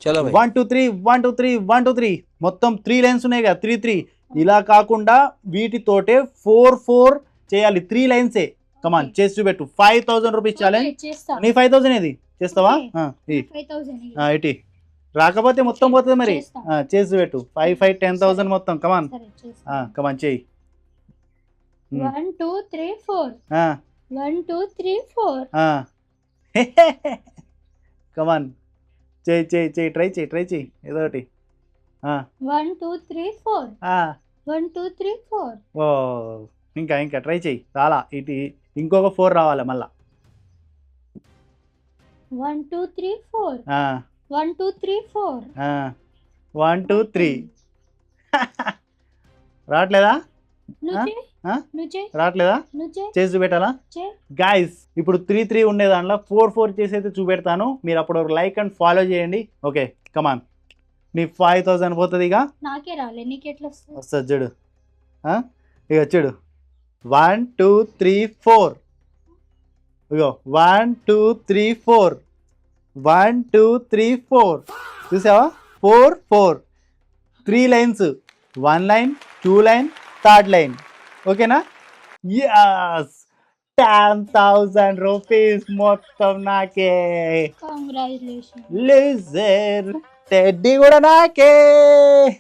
చలో భాయ్ 1 2 3 1 2 3 1 2 3 మొత్తం 3 లైన్స్ ఉన్నాయి కదా 3 3 ఇలా కాకుండా వీటితోటే 4 4 చేయాలి 3 లైన్సే కమాన్ చేసి చూపెట్టు 5000 రూపీస్ ఛాలెంజ్ చేస్తా నీ 5000 ఏది చేస్తావా Okay. 5000 ఇటీ రాకపోతే మొత్తం పోతుంది మరి చేస్తా. చేసి పెట్టు 5 5 10,000 మొత్తం కమాన్ సరే చేస్తా కమాన్ చెయ్యి 1 2 3 4 1 2 3 4 కమాన్ చెయ్యి చెయ్యి చెయ్యి ట్రై చెయ్యి ఏదో ఒకటి 1 2 3 4 1 2 3 4 ఓ ఇంకా ట్రై చెయ్యి చాలా ఇటు ఇంకొక 4 రావాలి మళ్ళా 1 2 3 4 1 2 3 4 1 2 3 రావట్లేదా నువ్వు రావట్లేదా చేసి చూపెట్టాలా గాయస్ ఇప్పుడు 3 3 ఉండే దాంట్లో 4 4 చేసి అయితే చూపెడతాను మీరు అప్పుడు లైక్ అండ్ ఫాలో చేయండి ఓకే కమాన్ నీ 5000 పోతుంది ఇక నాకే రాలే నీకెట్లా వస్తుంది చూడు ఇక చూడు 1 2 3 4 ఇగో 1 2 3 4 1 2 3 4 చూసావా 4 4 3 lines 1 line 2 line 3rd line ఓకేనా యస్ 10,000 రూపీస్ మొత్తం నాకే కంగ్రాచులేషన్ లూజర్ టెడ్డీ కూడా నాకే